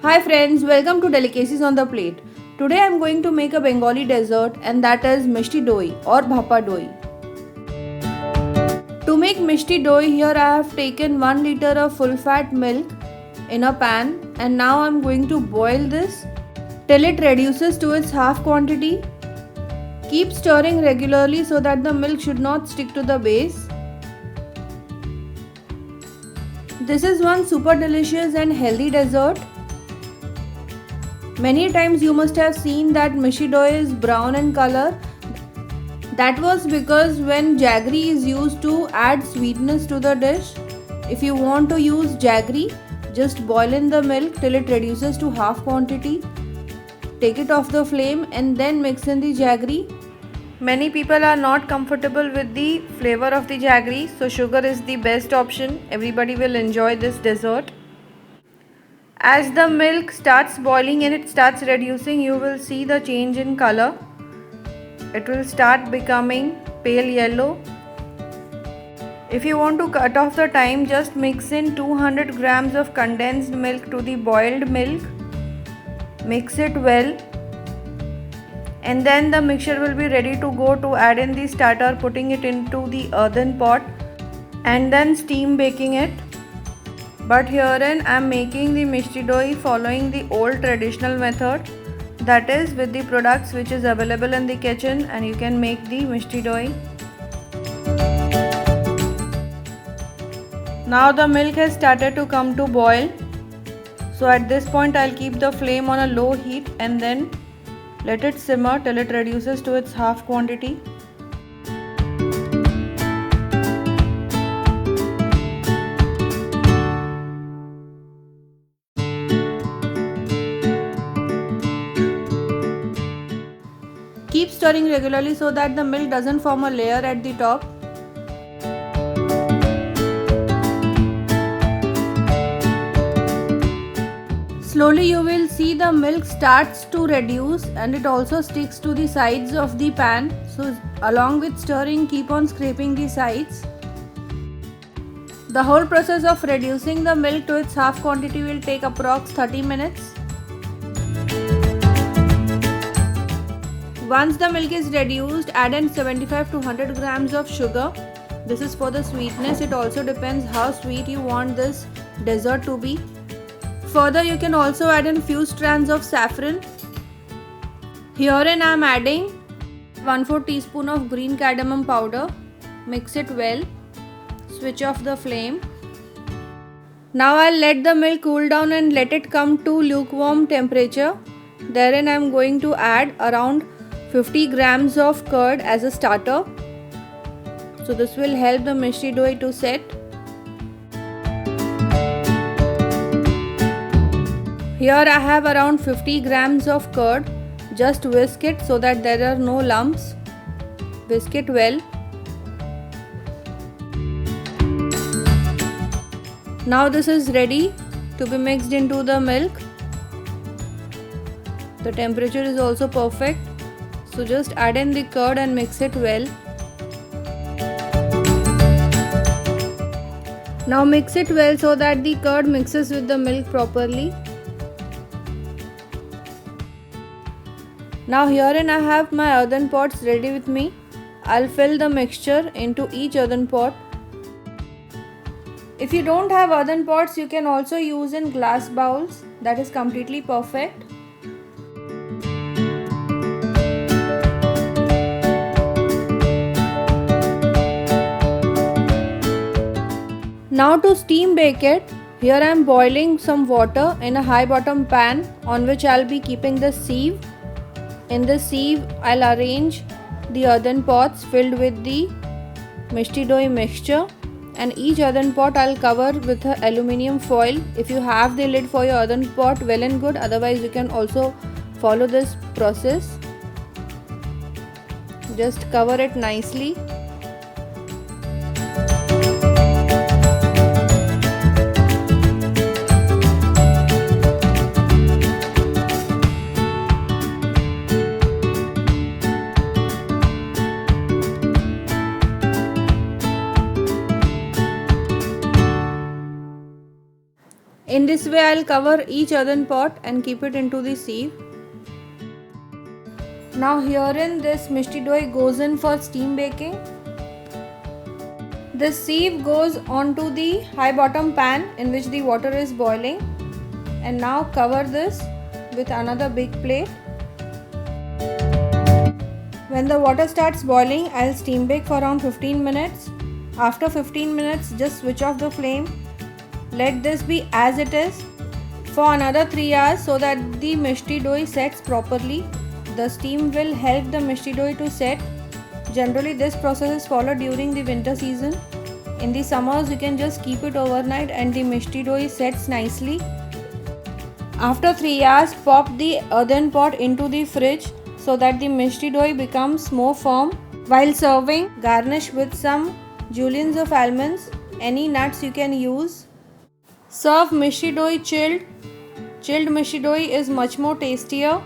Hi friends, welcome to Delicacies on the Plate. Today I am going to make a Bengali dessert and that is Mishti Doi or Bhapa Doi. To make Mishti Doi, here I have taken 1 liter of full fat milk in a pan and now I am going to boil this till it reduces to its half quantity. Keep stirring regularly so that the milk should not stick to the base. This is one super delicious and healthy dessert. Many times you must have seen that Mishti Doi is brown in color. That was because when jaggery is used to add sweetness to the dish. If you want to use jaggery, just boil in the milk till it reduces to half quantity. Take it off the flame and then mix in the jaggery. Many people are not comfortable with the flavor of the jaggery, so sugar is the best option. Everybody will enjoy this dessert. As the milk starts boiling and it starts reducing, you will see the change in color. It will start becoming pale yellow. If you want to cut off the time, just mix in 200 grams of condensed milk to the boiled milk. Mix it well. And then the mixture will be ready to go to add in the starter, putting it into the earthen pot and then steam baking it. But herein I am making the Mishti Doi following the old traditional method, that is with the products which is available in the kitchen, and you can make the Mishti Doi. Now the milk has started to come to boil. So at this point I'll keep the flame on a low heat and then let it simmer till it reduces to its half quantity. Keep stirring regularly so that the milk doesn't form a layer at the top. Slowly you will see the milk starts to reduce and it also sticks to the sides of the pan. So along with stirring, keep on scraping the sides. The whole process of reducing the milk to its half quantity will take approx 30 minutes. Once the milk is reduced, add in 75 to 100 grams of sugar. This is for the sweetness. It also depends how sweet you want this dessert to be. Further, you can also add in few strands of saffron. Herein I am adding 1/4 teaspoon of green cardamom powder. Mix it well. Switch off the flame. Now I'll let the milk cool down and let it come to lukewarm temperature. Therein I am going to add around 50 grams of curd as a starter. So this will help the Mishti Doi to set. Here I have around 50 grams of curd. Just whisk it so that there are no lumps. Whisk it well. Now this is ready to be mixed into the milk. The temperature is also perfect. So just add in the curd and mix it well. Now mix it well so that the curd mixes with the milk properly. Now herein I have my earthen pots ready with me. I'll fill the mixture into each earthen pot. If you don't have earthen pots, you can also use in glass bowls. That is completely perfect. Now to steam bake it, here I am boiling some water in a high bottom pan on which I'll be keeping the sieve. In the sieve, I'll arrange the earthen pots filled with the Mishti Doi mixture, and each earthen pot I'll cover with a aluminium foil. If you have the lid for your earthen pot, well and good, otherwise you can also follow this process. Just cover it nicely. In this way I'll cover each earthen pot and keep it into the sieve. Now herein this mishti dough goes in for steam baking. The sieve goes onto the high bottom pan in which the water is boiling, and now cover this with another big plate. When the water starts boiling, I'll steam bake for around 15 minutes. After 15 minutes, just switch off the flame. Let this be as it is for another 3 hours so that the mishti dough sets properly. The steam will help the mishti dough to set. Generally, this process is followed during the winter season. In the summers, you can just keep it overnight and the mishti dough sets nicely. After 3 hours, pop the earthen pot into the fridge so that the mishti dough becomes more firm. While serving, garnish with some juliennes of almonds. Any nuts you can use. Serve mishti dough chilled. Chilled mishti dough is much more tastier.